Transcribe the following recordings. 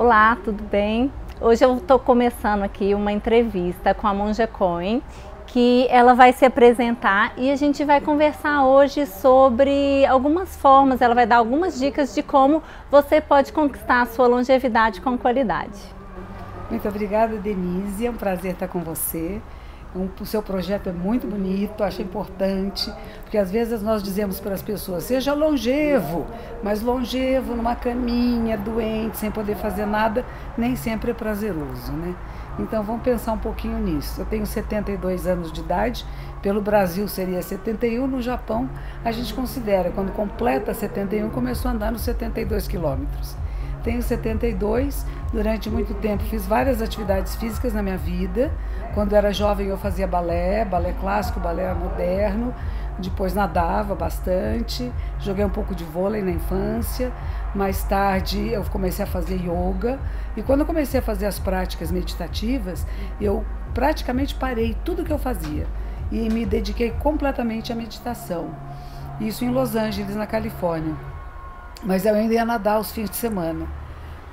Olá, tudo bem? Hoje eu estou começando aqui uma entrevista com a Monja Cohen, que ela vai se apresentar e a gente vai conversar hoje sobre algumas formas, ela vai dar algumas dicas de como você pode conquistar a sua longevidade com qualidade. Muito obrigada, Denise, é um prazer estar com você. O seu projeto é muito bonito, acho importante, porque às vezes nós dizemos para as pessoas, seja longevo, mas longevo numa caminha, doente, sem poder fazer nada, nem sempre é prazeroso, né? Então vamos pensar um pouquinho nisso. Eu tenho 72 anos de idade, pelo Brasil seria 71, no Japão a gente considera, quando completa 71, começou a andar nos 72 quilômetros. Tenho 72, durante muito tempo fiz várias atividades físicas na minha vida. Quando era jovem eu fazia balé clássico, balé moderno, depois nadava bastante, joguei um pouco de vôlei na infância. Mais tarde eu comecei a fazer yoga e quando eu comecei a fazer as práticas meditativas, eu praticamente parei tudo que eu fazia e me dediquei completamente à meditação. Isso em Los Angeles, na Califórnia. Mas eu ainda ia nadar aos fins de semana.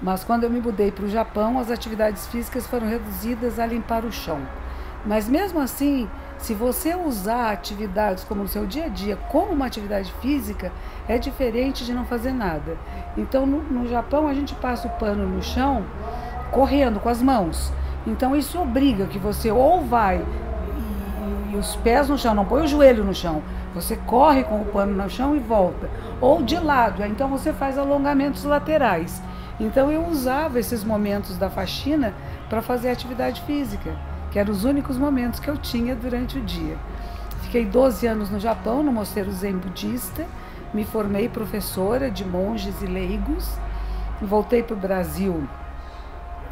Mas quando eu me mudei para o Japão, as atividades físicas foram reduzidas a limpar o chão. Mas mesmo assim, se você usar atividades como no seu dia a dia como uma atividade física, é diferente de não fazer nada. Então no Japão a gente passa o pano no chão correndo com as mãos. Então isso obriga que você ou vai e os pés no chão, não põe o joelho no chão. Você corre com o pano no chão e volta. Ou de lado, então você faz alongamentos laterais. Então eu usava esses momentos da faxina para fazer atividade física, que eram os únicos momentos que eu tinha durante o dia. Fiquei 12 anos no Japão, no mosteiro Zen budista, me formei professora de monges e leigos, voltei para o Brasil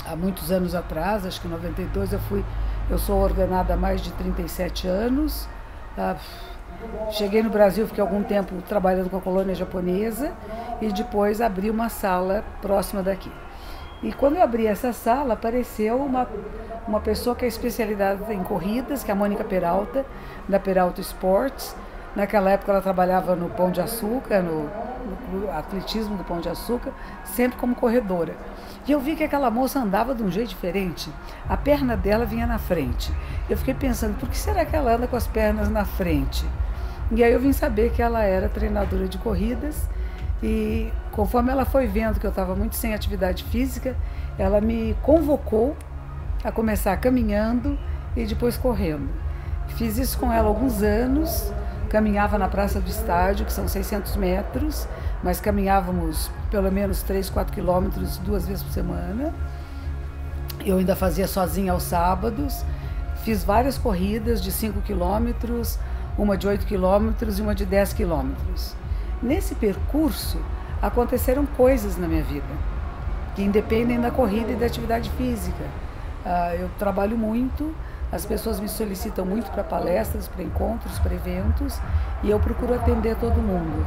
há muitos anos atrás, acho que em 92 eu sou ordenada há mais de 37 anos. Cheguei no Brasil, fiquei algum tempo trabalhando com a colônia japonesa e depois abri uma sala próxima daqui. E quando eu abri essa sala, apareceu uma pessoa que é especializada em corridas, que é a Mônica Peralta, da Peralta Sports. Naquela época ela trabalhava no Pão de Açúcar, no atletismo do Pão de Açúcar, sempre como corredora. E eu vi que aquela moça andava de um jeito diferente, a perna dela vinha na frente. Eu fiquei pensando, por que será que ela anda com as pernas na frente? E aí eu vim saber que ela era treinadora de corridas e conforme ela foi vendo que eu estava muito sem atividade física, ela me convocou a começar caminhando e depois correndo. Fiz isso com ela alguns anos, caminhava na Praça do Estádio, que são 600 metros, mas caminhávamos pelo menos 3, 4 quilômetros 2 vezes por semana. Eu ainda fazia sozinha aos sábados, fiz várias corridas de 5 quilômetros, uma de 8 quilômetros e uma de 10 quilômetros. Nesse percurso, aconteceram coisas na minha vida, que independem da corrida e da atividade física. Eu trabalho muito, as pessoas me solicitam muito para palestras, para encontros, para eventos, e eu procuro atender todo mundo.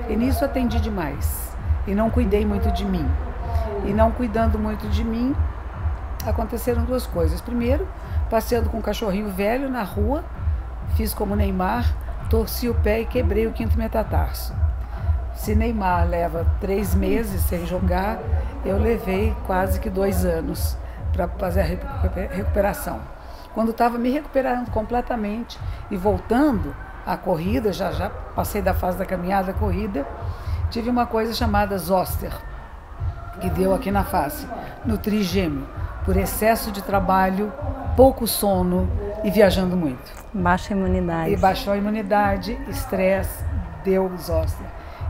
E nisso atendi demais, e não cuidei muito de mim. E não cuidando muito de mim, aconteceram duas coisas. Primeiro, passeando com um cachorrinho velho na rua, fiz como Neymar, torci o pé e quebrei o 5º metatarso. Se Neymar leva 3 meses sem jogar, eu levei quase que 2 anos para fazer a recuperação. Quando estava me recuperando completamente e voltando à corrida, já passei da fase da caminhada à corrida, tive uma coisa chamada zoster, que deu aqui na face, no trigêmeo, por excesso de trabalho, pouco sono e viajando muito. Baixa imunidade. E baixou a imunidade, estresse, deu zoster.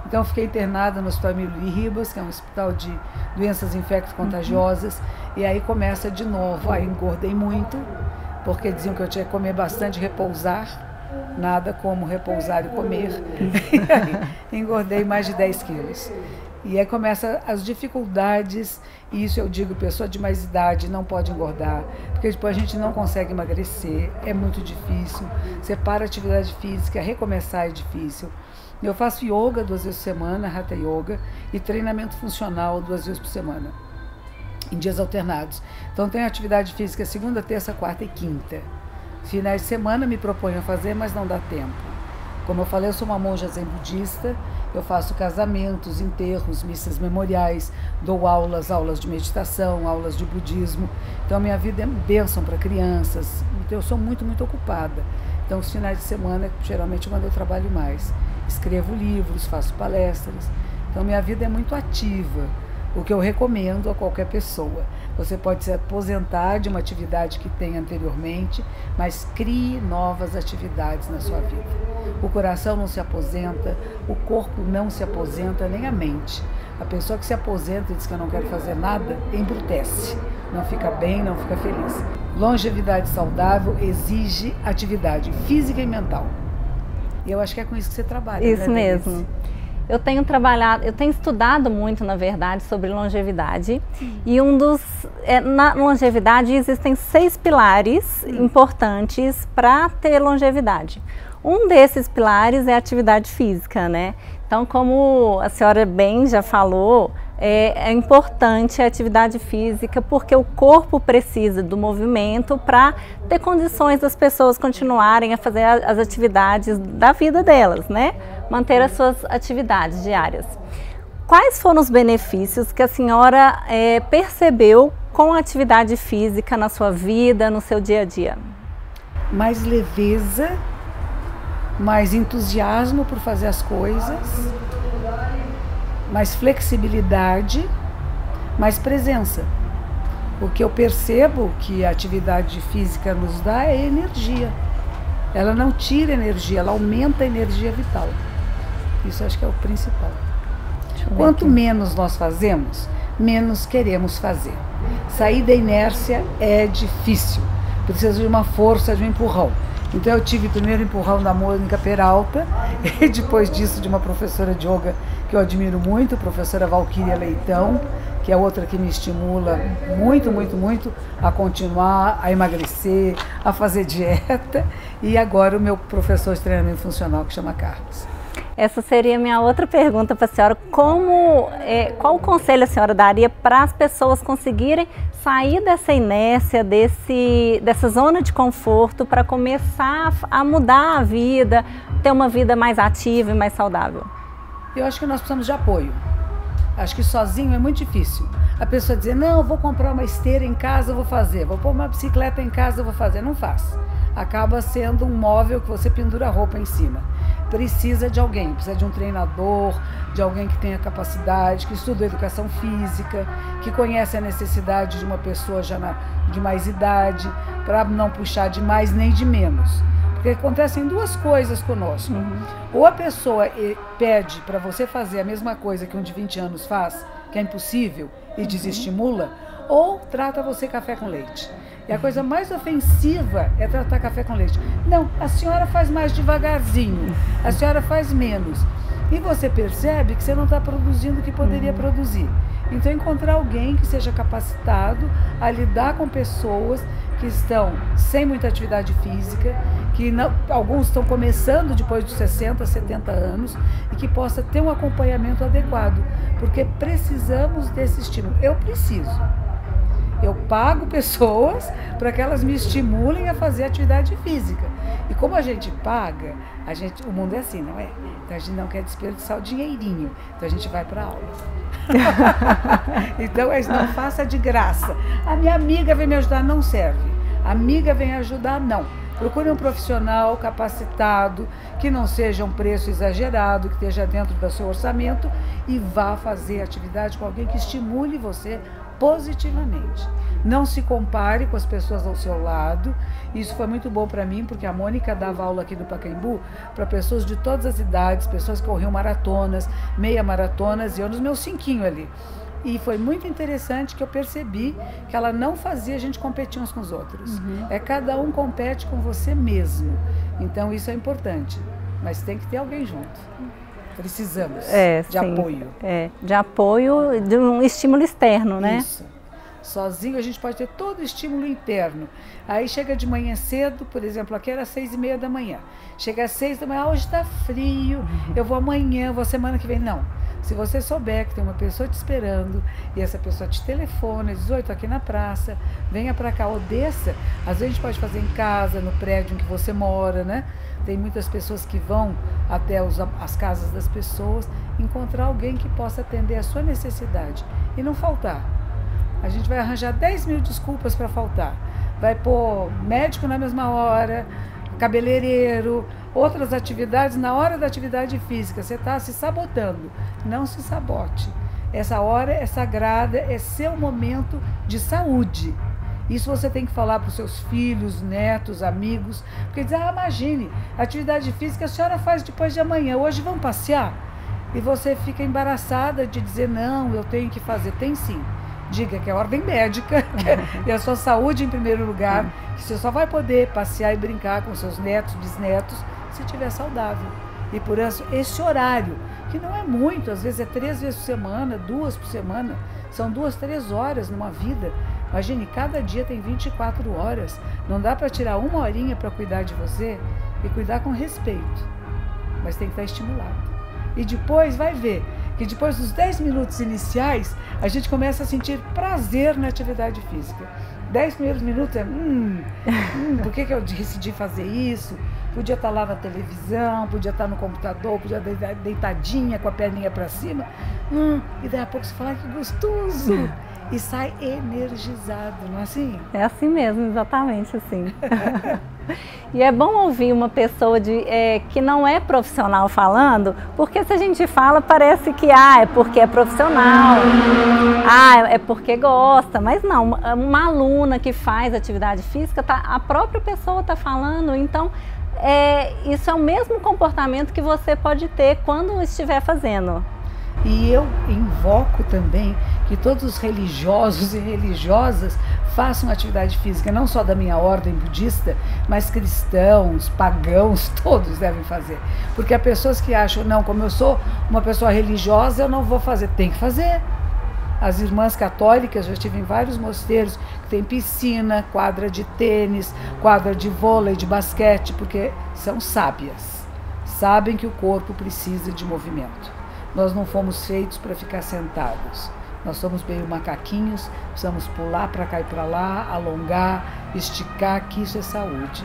Então eu fiquei internada no Hospital Emílio Ribas, que é um hospital de doenças infecto-contagiosas, e aí começa de novo, aí engordei muito, porque diziam que eu tinha que comer bastante, repousar, nada como repousar e comer, e aí engordei mais de 10 quilos. E aí começam as dificuldades, e isso eu digo, pessoa de mais idade não pode engordar, porque depois a gente não consegue emagrecer, é muito difícil, você para a atividade física, recomeçar é difícil. Eu faço yoga 2 vezes por semana, Hatha Yoga, e treinamento funcional 2 vezes por semana, em dias alternados. Então tenho atividade física segunda, terça, quarta e quinta. Finais de semana me proponho a fazer, mas não dá tempo. Como eu falei, eu sou uma monja zen budista, eu faço casamentos, enterros, missas memoriais, dou aulas de meditação, aulas de budismo. Então, minha vida é bênção para crianças, então eu sou muito, muito ocupada. Então, os finais de semana, geralmente, quando eu trabalho mais. Escrevo livros, faço palestras. Então, minha vida é muito ativa, o que eu recomendo a qualquer pessoa. Você pode se aposentar de uma atividade que tem anteriormente, mas crie novas atividades na sua vida. O coração não se aposenta, o corpo não se aposenta, nem a mente. A pessoa que se aposenta e diz que eu não quero fazer nada, embrutece. Não fica bem, não fica feliz. Longevidade saudável exige atividade física e mental. E eu acho que é com isso que você trabalha. Isso, né, mesmo. Denise? Eu tenho estudado muito, na verdade, sobre longevidade. E na longevidade existem 6 pilares importantes para ter longevidade. Um desses pilares é a atividade física, né? Então, como a senhora bem já falou, é importante a atividade física porque o corpo precisa do movimento para ter condições das pessoas continuarem a fazer as atividades da vida delas, né? Manter as suas atividades diárias. Quais foram os benefícios que a senhora percebeu com a atividade física na sua vida, no seu dia a dia? Mais leveza, mais entusiasmo por fazer as coisas, mais flexibilidade, mais presença. O que eu percebo que a atividade física nos dá é energia. Ela não tira energia, ela aumenta a energia vital. Isso acho que é o principal. Quanto menos nós fazemos, menos queremos fazer. Sair da inércia é difícil. Precisa de uma força, de um empurrão. Então eu tive primeiro o empurrão da Mônica Peralta e depois disso de uma professora de yoga que eu admiro muito, a professora Valquíria Leitão, que é outra que me estimula muito, muito, muito a continuar, a emagrecer, a fazer dieta. E agora o meu professor de treinamento funcional, que chama Carlos. Essa seria a minha outra pergunta para a senhora. Qual conselho a senhora daria para as pessoas conseguirem sair dessa inércia, dessa zona de conforto, para começar a mudar a vida, ter uma vida mais ativa e mais saudável? Eu acho que nós precisamos de apoio. Acho que sozinho é muito difícil. A pessoa dizer, não, eu vou comprar uma esteira em casa, eu vou fazer. Vou pôr uma bicicleta em casa, eu vou fazer. Não faz. Acaba sendo um móvel que você pendura a roupa em cima. Precisa de alguém, precisa de um treinador, de alguém que tenha capacidade, que estuda educação física, que conhece a necessidade de uma pessoa já de mais idade, para não puxar de mais nem de menos. Porque acontecem duas coisas conosco. Ou a pessoa pede para você fazer a mesma coisa que um de 20 anos faz, que é impossível, e desestimula, ou trata você café com leite. E a coisa mais ofensiva é tratar café com leite. Não, a senhora faz mais devagarzinho, a senhora faz menos. E você percebe que você não está produzindo o que poderia produzir. Então, encontrar alguém que seja capacitado a lidar com pessoas que estão sem muita atividade física, que não, alguns estão começando depois dos 60, 70 anos, e que possa ter um acompanhamento adequado, porque precisamos desse estímulo. Eu preciso. Eu pago pessoas para que elas me estimulem a fazer atividade física. E como a gente paga, o mundo é assim, não é? Então a gente não quer desperdiçar o dinheirinho, então a gente vai para a aula. Então não faça de graça. A minha amiga vem me ajudar, não serve. A amiga vem ajudar, não. Procure um profissional capacitado, que não seja um preço exagerado, que esteja dentro do seu orçamento, e vá fazer atividade com alguém que estimule você positivamente. Não se compare com as pessoas ao seu lado. Isso foi muito bom para mim, porque a Mônica dava aula aqui no Pacaembu para pessoas de todas as idades, pessoas que corriam maratonas, meia maratonas, e eu nos meus 5 ali. E foi muito interessante que eu percebi que ela não fazia a gente competir uns com os outros. É cada um compete com você mesmo. Então isso é importante, mas tem que ter alguém junto. Precisamos de apoio. De apoio, de um estímulo externo, né? Isso. Sozinho a gente pode ter todo o estímulo interno. Aí chega de manhã cedo, por exemplo, aqui era 6h30 da manhã. Chega às 6 da manhã, hoje está frio, eu vou amanhã, vou semana que vem. Não. Se você souber que tem uma pessoa te esperando e essa pessoa te telefona, diz, oi, tô aqui na praça, venha para cá ou desça, às vezes a gente pode fazer em casa, no prédio em que você mora, né? tem muitas pessoas que vão até as casas das pessoas, encontrar alguém que possa atender a sua necessidade e não faltar. A gente vai arranjar 10 mil desculpas para faltar. Vai pôr médico na mesma hora, cabeleireiro, outras atividades na hora da atividade física. Você está se sabotando. Não se sabote. Essa hora é sagrada, é seu momento de saúde. Isso você tem que falar para os seus filhos, netos, amigos, porque diz, imagine, atividade física a senhora faz depois de amanhã, hoje vamos passear? E você fica embaraçada de dizer, não, eu tenho que fazer. Tem sim. Diga que é ordem médica, que é a sua saúde em primeiro lugar, que você só vai poder passear e brincar com seus netos, bisnetos, se estiver saudável. E por isso, esse horário, que não é muito, às vezes é 3 vezes por semana, 2 por semana, são 2, 3 horas numa vida. Imagine, cada dia tem 24 horas, não dá para tirar uma horinha para cuidar de você e cuidar com respeito, mas tem que estar estimulado. E depois vai ver que depois dos 10 minutos iniciais, a gente começa a sentir prazer na atividade física. 10 primeiros minutos é, por que eu decidi fazer isso? Podia estar lá na televisão, podia estar no computador, podia estar deitadinha com a perninha para cima. E daí a pouco você fala, que gostoso! E sai energizado, não é assim? É assim mesmo, exatamente assim. E é bom ouvir uma pessoa que não é profissional falando, porque se a gente fala parece que é porque é profissional, é porque gosta, mas não, uma aluna que faz atividade física, a própria pessoa está falando, então isso é o mesmo comportamento que você pode ter quando estiver fazendo. E eu invoco também que todos os religiosos e religiosas façam atividade física, não só da minha ordem budista, mas cristãos, pagãos, todos devem fazer. Porque há pessoas que acham, não, como eu sou uma pessoa religiosa, eu não vou fazer. Tem que fazer. As irmãs católicas, já estive em vários mosteiros que tem piscina, quadra de tênis, quadra de vôlei, de basquete, porque são sábias. Sabem que o corpo precisa de movimento. Nós não fomos feitos para ficar sentados. Nós somos meio macaquinhos, precisamos pular para cá e para lá, alongar, esticar, que isso é saúde.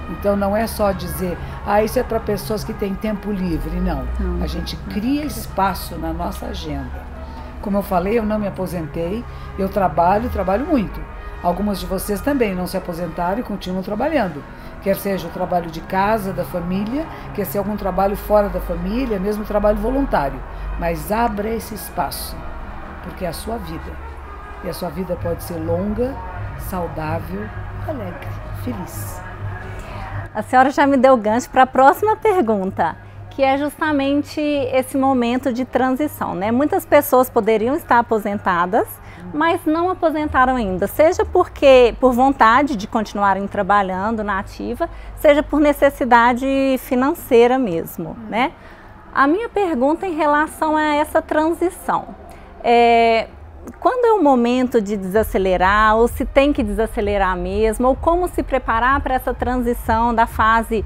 Então não é só dizer, isso é para pessoas que têm tempo livre. Não, a gente cria espaço na nossa agenda. Como eu falei, eu não me aposentei, eu trabalho muito. Algumas de vocês também não se aposentaram e continuam trabalhando. Quer seja o trabalho de casa, da família, quer ser algum trabalho fora da família, mesmo trabalho voluntário. Mas abra esse espaço, porque é a sua vida. E a sua vida pode ser longa, saudável, alegre, feliz. A senhora já me deu gancho para a próxima pergunta, que é justamente esse momento de transição, né? Muitas pessoas poderiam estar aposentadas, mas não aposentaram ainda, seja por vontade de continuarem trabalhando na ativa, seja por necessidade financeira mesmo, né? A minha pergunta em relação a essa transição, quando é o momento de desacelerar, ou se tem que desacelerar mesmo, ou como se preparar para essa transição da fase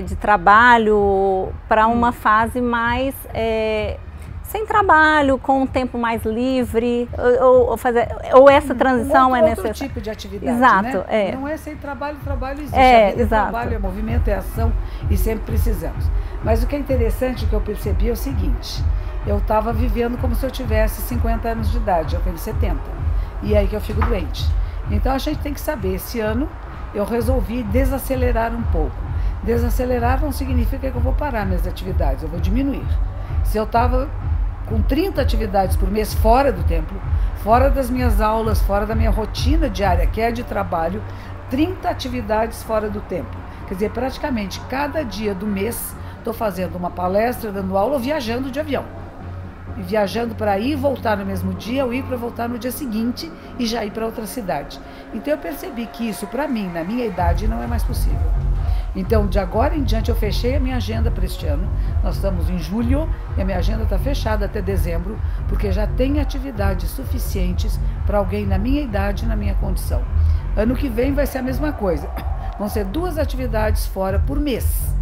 de trabalho para uma fase mais sem trabalho, com um tempo mais livre, ou essa transição é necessária? Outro tipo de atividade, exato, né? Não é sem trabalho, trabalho existe. A vida exato. Trabalho é movimento, é ação e sempre precisamos. Mas o que é interessante, o que eu percebi é o seguinte, eu estava vivendo como se eu tivesse 50 anos de idade, eu tenho 70, e aí que eu fico doente. Então a gente tem que saber, esse ano eu resolvi desacelerar um pouco. Desacelerar não significa que eu vou parar minhas atividades, eu vou diminuir. Se eu estava com 30 atividades por mês fora do templo, fora das minhas aulas, fora da minha rotina diária, que é de trabalho, 30 atividades fora do templo. Quer dizer, praticamente cada dia do mês estou fazendo uma palestra, dando aula ou viajando de avião. E viajando para ir e voltar no mesmo dia, ou ir para voltar no dia seguinte e já ir para outra cidade. Então eu percebi que isso, para mim, na minha idade, não é mais possível. Então, de agora em diante, eu fechei a minha agenda para este ano. Nós estamos em julho e a minha agenda está fechada até dezembro, porque já tem atividades suficientes para alguém na minha idade e na minha condição. Ano que vem vai ser a mesma coisa. Vão ser 2 atividades fora por mês.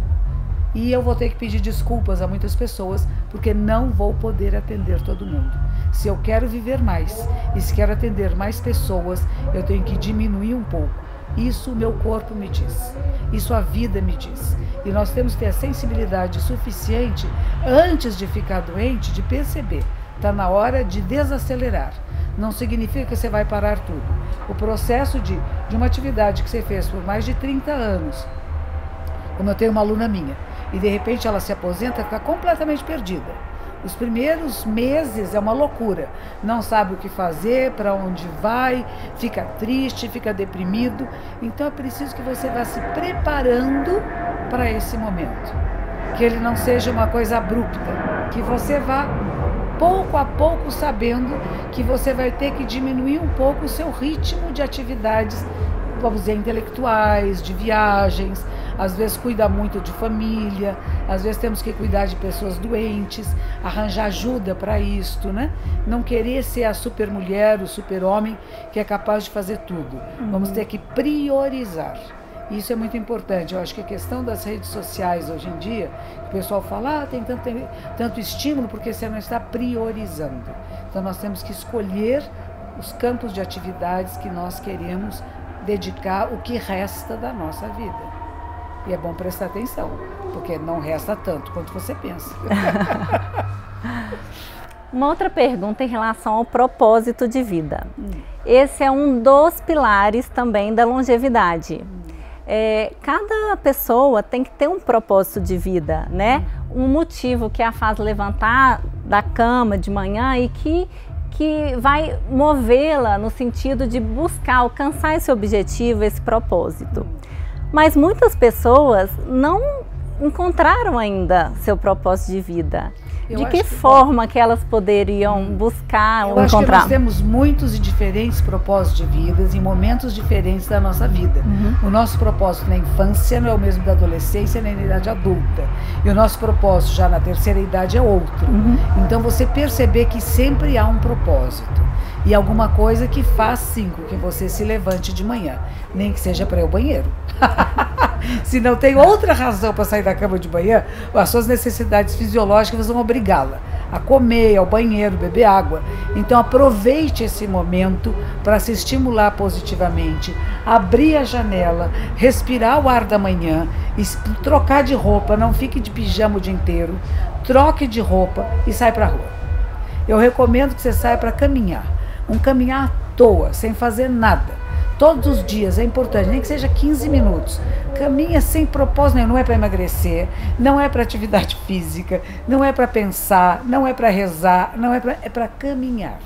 E eu vou ter que pedir desculpas a muitas pessoas, porque não vou poder atender todo mundo. Se eu quero viver mais e se quero atender mais pessoas, eu tenho que diminuir um pouco. Isso o meu corpo me diz, isso a vida me diz. E nós temos que ter a sensibilidade suficiente, antes de ficar doente, de perceber. Está na hora de desacelerar. Não significa que você vai parar tudo. O processo de uma atividade que você fez por mais de 30 anos, como eu tenho uma aluna minha, e de repente ela se aposenta, fica completamente perdida. Os primeiros meses é uma loucura, não sabe o que fazer, para onde vai, fica triste, fica deprimido. Então é preciso que você vá se preparando para esse momento, que ele não seja uma coisa abrupta, que você vá pouco a pouco sabendo que você vai ter que diminuir um pouco o seu ritmo de atividades, vamos dizer, intelectuais, de viagens. Às vezes cuida muito de família, às vezes temos que cuidar de pessoas doentes, arranjar ajuda para isto, né? Não querer ser a super mulher, o super homem que é capaz de fazer tudo. Vamos ter que priorizar. Isso é muito importante. Eu acho que a questão das redes sociais hoje em dia, o pessoal fala, tem tanto estímulo porque você não está priorizando. Então nós temos que escolher os campos de atividades que nós queremos dedicar o que resta da nossa vida. E é bom prestar atenção, porque não resta tanto quanto você pensa. Uma outra pergunta em relação ao propósito de vida. Esse é um dos pilares também da longevidade. Cada pessoa tem que ter um propósito de vida, né? Um motivo que a faz levantar da cama de manhã e que vai movê-la no sentido de buscar alcançar esse objetivo, esse propósito. Mas muitas pessoas não encontraram ainda seu propósito de vida. De que forma que elas poderiam buscar ou encontrar? Eu acho que nós temos muitos e diferentes propósitos de vida em momentos diferentes da nossa vida. O nosso propósito na infância não é o mesmo da adolescência nem na idade adulta. E o nosso propósito já na terceira idade é outro. Então você perceber que sempre há um propósito. E alguma coisa que faz sim com que você se levante de manhã. Nem que seja para ir ao banheiro. Se não tem outra razão para sair da cama de manhã, as suas necessidades fisiológicas vão obrigá-la a comer, ao banheiro, beber água. Então aproveite esse momento para se estimular positivamente, abrir a janela, respirar o ar da manhã, trocar de roupa, não fique de pijama o dia inteiro, troque de roupa e sai para a rua. Eu recomendo que você saia para caminhar, um caminhar à toa, sem fazer nada. Todos os dias é importante, nem que seja 15 minutos. Caminha sem propósito nenhum, não é para emagrecer, não é para atividade física, não é para pensar, não é para rezar, é para caminhar.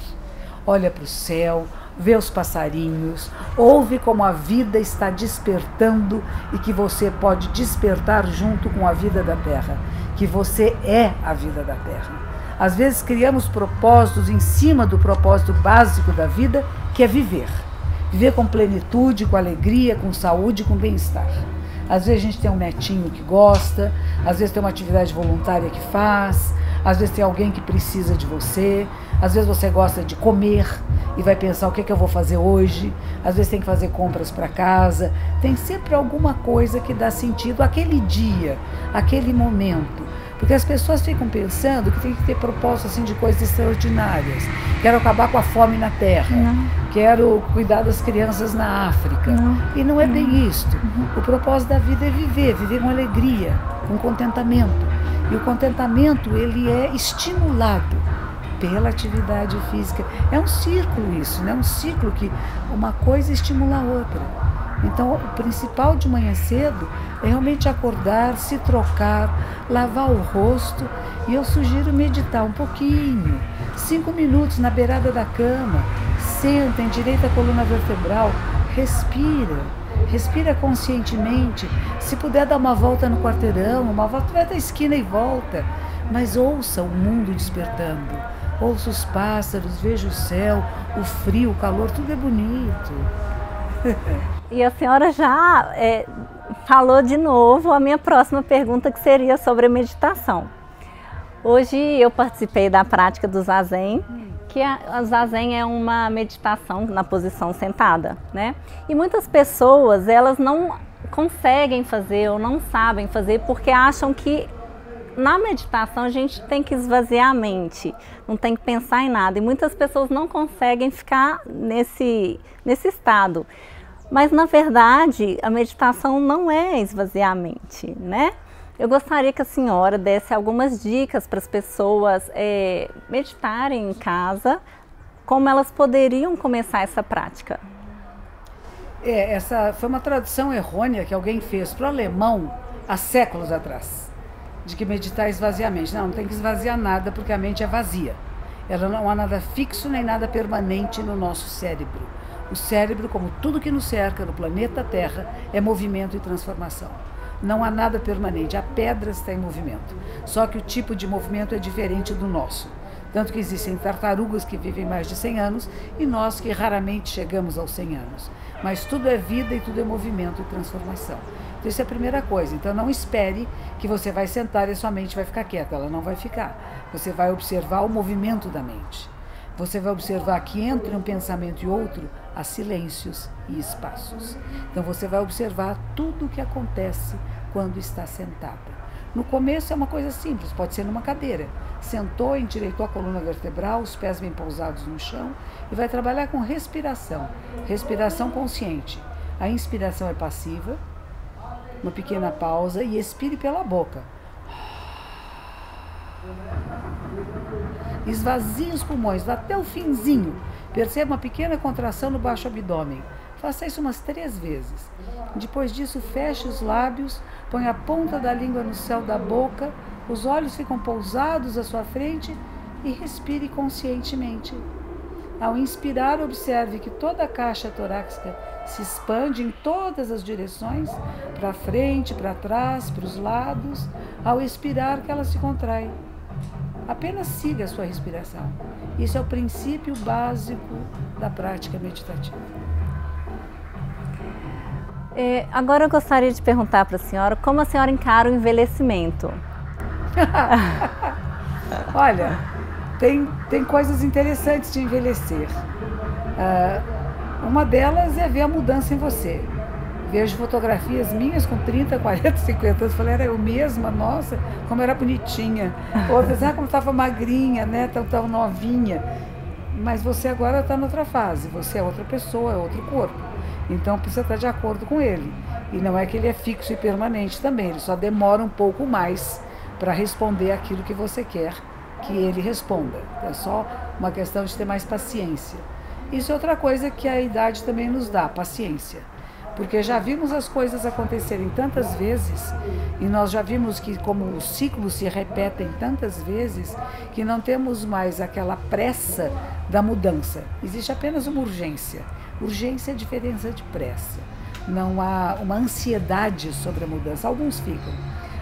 Olha para o céu, vê os passarinhos, ouve como a vida está despertando e que você pode despertar junto com a vida da Terra, que você é a vida da Terra. Às vezes criamos propósitos em cima do propósito básico da vida, que é viver. Viver com plenitude, com alegria, com saúde, com bem-estar. Às vezes a gente tem um netinho que gosta, às vezes tem uma atividade voluntária que faz, às vezes tem alguém que precisa de você, às vezes você gosta de comer e vai pensar o que eu vou fazer hoje, às vezes tem que fazer compras para casa, tem sempre alguma coisa que dá sentido àquele dia, àquele momento. Porque as pessoas ficam pensando que tem que ter propósito assim, de coisas extraordinárias. Quero acabar com a fome na Terra, quero cuidar das crianças na África. E não é bem isto. O propósito da vida é viver com alegria, com contentamento. E o contentamento, ele é estimulado pela atividade física. É um círculo isso, né? Um ciclo que uma coisa estimula a outra. Então, o principal de manhã cedo é realmente acordar, se trocar, lavar o rosto. E eu sugiro meditar um pouquinho, 5 minutos na beirada da cama. Senta, endireita a coluna vertebral, respira conscientemente. Se puder dar uma volta no quarteirão, uma volta, vai da esquina e volta. Mas ouça o mundo despertando. Ouça os pássaros, veja o céu, o frio, o calor, tudo é bonito. E a senhora já falou de novo a minha próxima pergunta, que seria sobre a meditação. Hoje eu participei da prática do Zazen, que a Zazen é uma meditação na posição sentada, né? E muitas pessoas, elas não conseguem fazer ou não sabem fazer porque acham que na meditação a gente tem que esvaziar a mente, não tem que pensar em nada. E muitas pessoas não conseguem ficar nesse estado. Mas na verdade a meditação não é esvaziar a mente, né? Eu gostaria que a senhora desse algumas dicas para as pessoas meditarem em casa, como elas poderiam começar essa prática. Essa foi uma tradução errônea que alguém fez para o alemão há séculos atrás, de que meditar é esvaziar a mente. Não tem que esvaziar nada, porque a mente é vazia. Ela não há nada fixo nem nada permanente no nosso cérebro. O cérebro, como tudo que nos cerca no planeta Terra, é movimento e transformação. Não há nada permanente, a pedra está em movimento. Só que o tipo de movimento é diferente do nosso. Tanto que existem tartarugas que vivem mais de 100 anos e nós que raramente chegamos aos 100 anos. Mas tudo é vida e tudo é movimento e transformação. Então, isso é a primeira coisa. Então, não espere que você vai sentar e a sua mente vai ficar quieta. Ela não vai ficar. Você vai observar o movimento da mente. Você vai observar que entre um pensamento e outro há silêncios e espaços. Então, você vai observar tudo o que acontece quando está sentada. No começo é uma coisa simples, pode ser numa cadeira. Sentou, endireitou a coluna vertebral, os pés bem pousados no chão e vai trabalhar com respiração. Respiração consciente. A inspiração é passiva, uma pequena pausa e expire pela boca. Esvazie os pulmões, vá até o finzinho. Perceba uma pequena contração no baixo abdômen. Faça isso umas 3 vezes. Depois disso, feche os lábios, põe a ponta da língua no céu da boca, os olhos ficam pousados à sua frente e respire conscientemente. Ao inspirar, observe que toda a caixa torácica se expande em todas as direções, para frente, para trás, para os lados. Ao expirar, que ela se contrai. Apenas siga a sua respiração. Isso é o princípio básico da prática meditativa. Agora eu gostaria de perguntar para a senhora como a senhora encara o envelhecimento. Olha, tem coisas interessantes de envelhecer. Uma delas é ver a mudança em você. Vejo fotografias minhas com 30, 40, 50 anos. Falei, era eu mesma? Nossa, como era bonitinha. Outras, como estava magrinha, né? Tão novinha. Mas você agora está noutra fase. Você é outra pessoa, é outro corpo. Então precisa estar de acordo com ele. E não é que ele é fixo e permanente também. Ele só demora um pouco mais para responder aquilo que você quer que ele responda. É só uma questão de ter mais paciência. Isso é outra coisa que a idade também nos dá, paciência. Porque já vimos as coisas acontecerem tantas vezes e nós já vimos que como os ciclos se repetem tantas vezes que não temos mais aquela pressa da mudança. Existe apenas uma urgência. Urgência é diferença de pressa. Não há uma ansiedade sobre a mudança. Alguns ficam.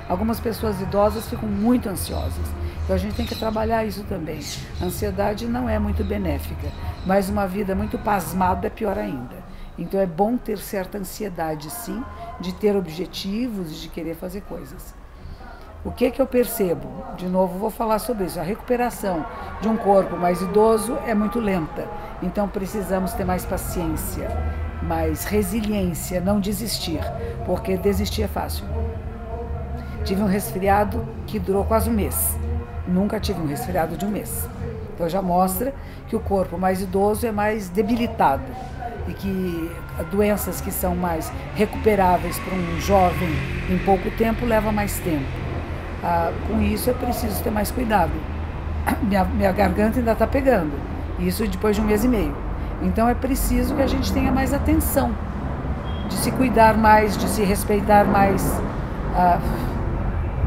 Algumas pessoas idosas ficam muito ansiosas. Então a gente tem que trabalhar isso também. A ansiedade não é muito benéfica, mas uma vida muito pasmada é pior ainda. Então é bom ter certa ansiedade, sim, de ter objetivos e de querer fazer coisas. O que eu percebo? De novo, vou falar sobre isso. A recuperação de um corpo mais idoso é muito lenta. Então precisamos ter mais paciência, mais resiliência, não desistir, porque desistir é fácil. Tive um resfriado que durou quase um mês. Nunca tive um resfriado de um mês. Então já mostra que o corpo mais idoso é mais debilitado e que doenças que são mais recuperáveis para um jovem em pouco tempo leva mais tempo. Com isso é preciso ter mais cuidado. Minha garganta ainda está pegando, isso depois de um mês e meio. Então é preciso que a gente tenha mais atenção, de se cuidar mais, de se respeitar mais,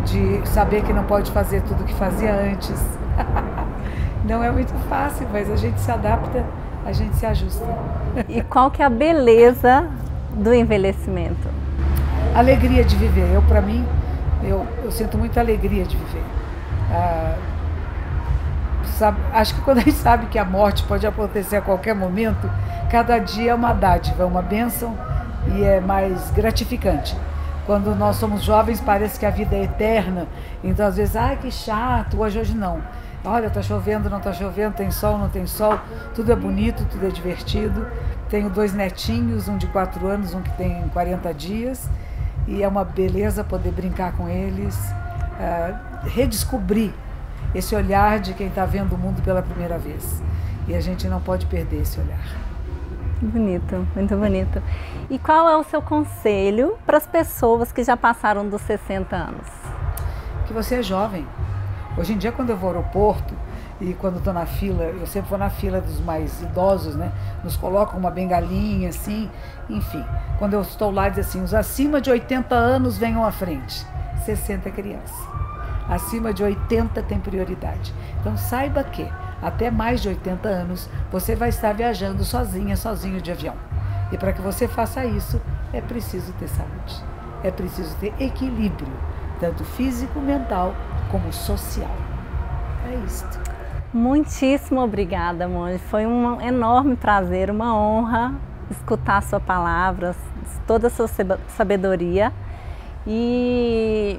de saber que não pode fazer tudo o que fazia antes. Não é muito fácil, mas a gente se adapta, a gente se ajusta. E qual que é a beleza do envelhecimento? Alegria de viver. Para mim, eu sinto muita alegria de viver. Acho que quando a gente sabe que a morte pode acontecer a qualquer momento, cada dia é uma dádiva, é uma bênção e é mais gratificante. Quando nós somos jovens parece que a vida é eterna, então às vezes, que chato, hoje não. Olha, está chovendo, não está chovendo, tem sol, não tem sol, tudo é bonito, tudo é divertido. Tenho 2 netinhos, um de 4 anos, um que tem 40 dias, e é uma beleza poder brincar com eles, redescobrir esse olhar de quem está vendo o mundo pela primeira vez. E a gente não pode perder esse olhar. Bonito, muito bonito. E qual é o seu conselho para as pessoas que já passaram dos 60 anos? Que você é jovem. Hoje em dia, quando eu vou ao aeroporto e quando estou na fila, eu sempre vou na fila dos mais idosos, né? Nos colocam uma bengalinha, assim, enfim. Quando eu estou lá, diz assim, os acima de 80 anos venham à frente. 60 é criança. Acima de 80 tem prioridade. Então saiba que até mais de 80 anos você vai estar viajando sozinha, sozinho de avião. E para que você faça isso, é preciso ter saúde. É preciso ter equilíbrio, tanto físico, mental, como social. É isto. Muitíssimo obrigada, Monge. Foi um enorme prazer, uma honra escutar a sua palavra, toda a sua sabedoria. E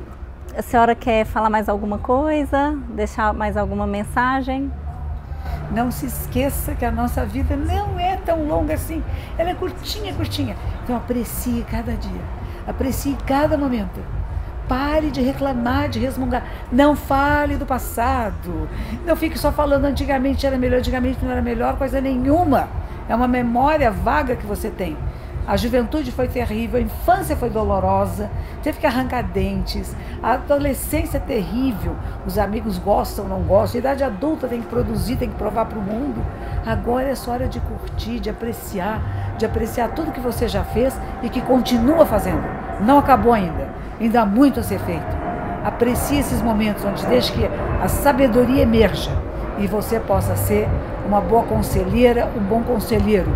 a senhora quer falar mais alguma coisa? Deixar mais alguma mensagem? Não se esqueça que a nossa vida não é tão longa assim. Ela é curtinha, curtinha. Então aprecie cada dia. Aprecie cada momento. Pare de reclamar, de resmungar. Não fale do passado. Não fique só falando antigamente era melhor, antigamente não era melhor, coisa nenhuma. É uma memória vaga que você tem. A juventude foi terrível, a infância foi dolorosa, teve que arrancar dentes, a adolescência é terrível, os amigos gostam, não gostam, a idade adulta tem que produzir, tem que provar para o mundo. Agora é só hora de curtir, de apreciar tudo que você já fez e que continua fazendo. Não acabou ainda há muito a ser feito. Aprecie esses momentos onde deixe que a sabedoria emerja e você possa ser uma boa conselheira, um bom conselheiro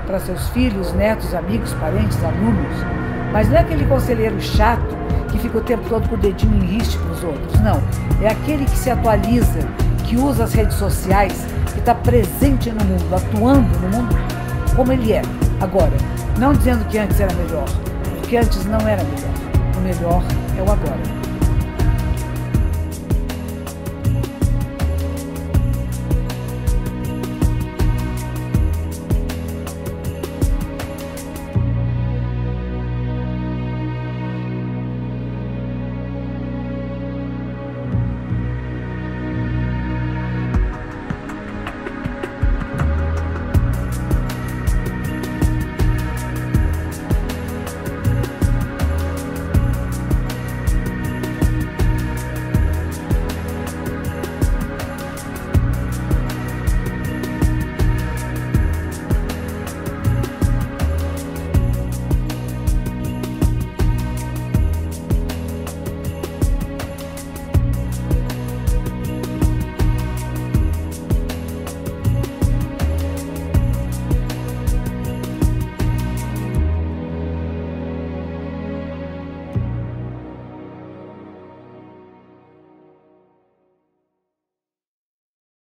para seus filhos, netos, amigos, parentes, alunos. Mas não é aquele conselheiro chato que fica o tempo todo com o dedinho em riste para os outros, não. É aquele que se atualiza, que usa as redes sociais, que está presente no mundo, atuando no mundo como ele é agora. Não dizendo que antes era melhor, porque antes não era melhor. O melhor é o agora.